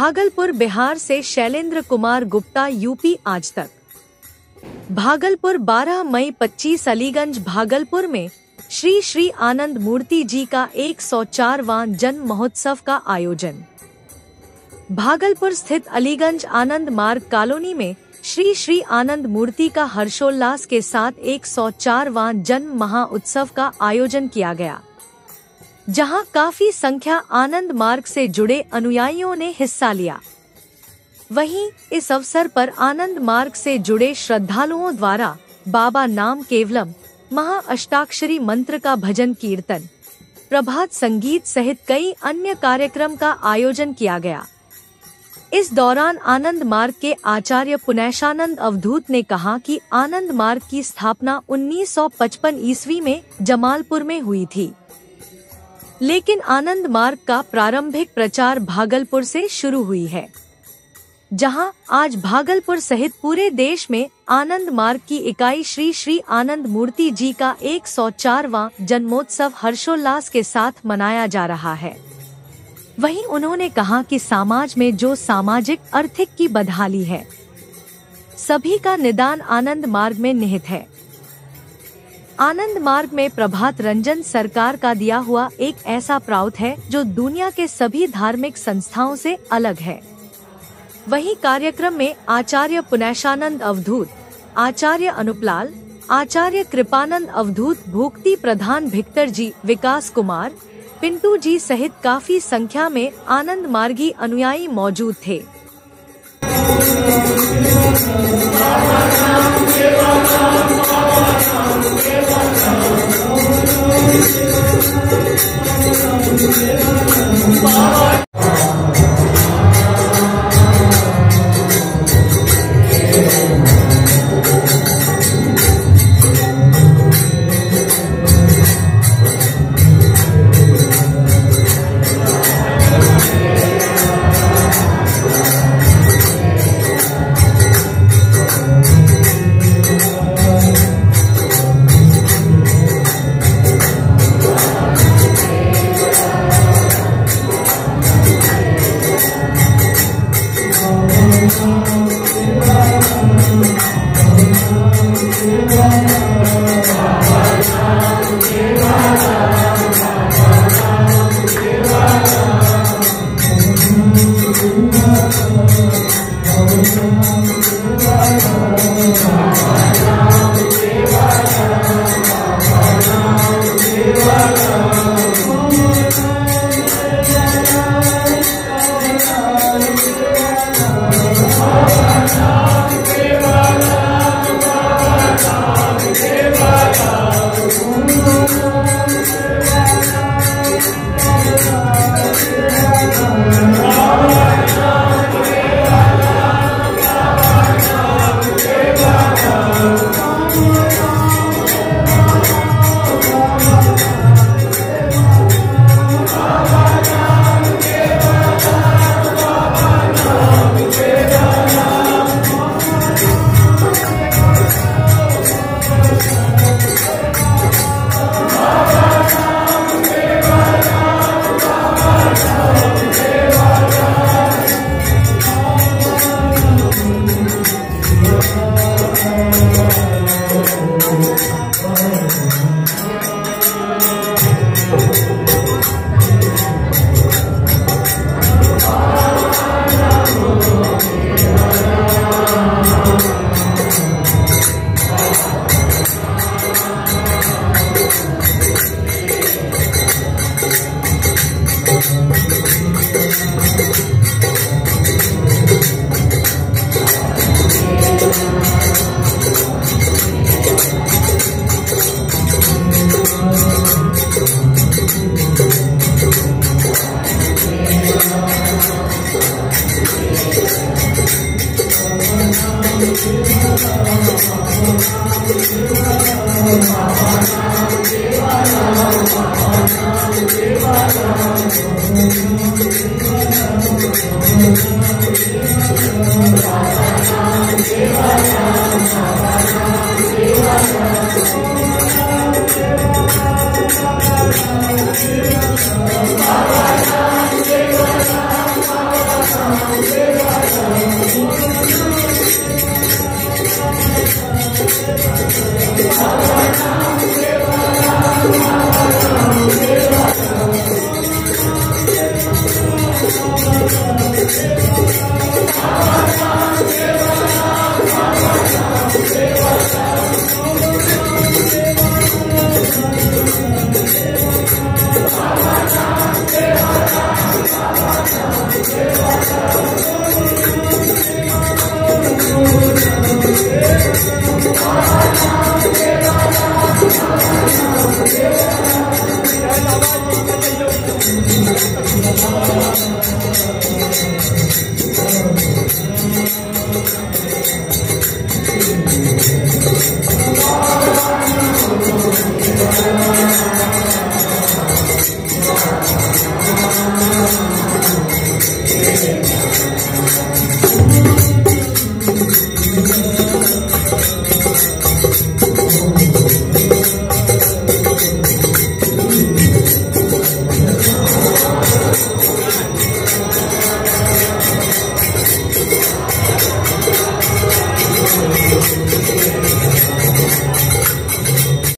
भागलपुर बिहार से शैलेंद्र कुमार गुप्ता यूपी आज तक। भागलपुर 12 मई 25 अलीगंज भागलपुर में श्री श्री आनंद मूर्ति जी का 104वां जन्म महोत्सव का आयोजन। भागलपुर स्थित अलीगंज आनंद मार्ग कॉलोनी में श्री श्री आनंद मूर्ति का हर्षोल्लास के साथ 104वां जन्म महोत्सव का आयोजन किया गया, जहां काफी संख्या आनंद मार्ग से जुड़े अनुयायियों ने हिस्सा लिया। वहीं इस अवसर पर आनंद मार्ग से जुड़े श्रद्धालुओं द्वारा बाबा नाम केवलम महा अष्टाक्षरी मंत्र का भजन कीर्तन, प्रभात संगीत सहित कई अन्य कार्यक्रम का आयोजन किया गया। इस दौरान आनंद मार्ग के आचार्य पुण्यशानंद अवधूत ने कहा कि आनंद मार्ग की स्थापना 1955 ईस्वी में जमालपुर में हुई थी, लेकिन आनंद मार्ग का प्रारंभिक प्रचार भागलपुर से शुरू हुई है, जहां आज भागलपुर सहित पूरे देश में आनंद मार्ग की इकाई श्री श्री आनंद मूर्ति जी का 104वां जन्मोत्सव हर्षोल्लास के साथ मनाया जा रहा है। वहीं उन्होंने कहा कि समाज में जो सामाजिक आर्थिक की बदहाली है, सभी का निदान आनंद मार्ग में निहित है। आनंद मार्ग में प्रभात रंजन सरकार का दिया हुआ एक ऐसा प्रारूप है जो दुनिया के सभी धार्मिक संस्थाओं से अलग है। वहीं कार्यक्रम में आचार्य पुण्यशानंद अवधूत, आचार्य अनुपलाल, आचार्य कृपानंद अवधूत, भूक्ति प्रधान भिक्तर जी, विकास कुमार, पिंटू जी सहित काफी संख्या में आनंद मार्गी अनुयायी मौजूद थे।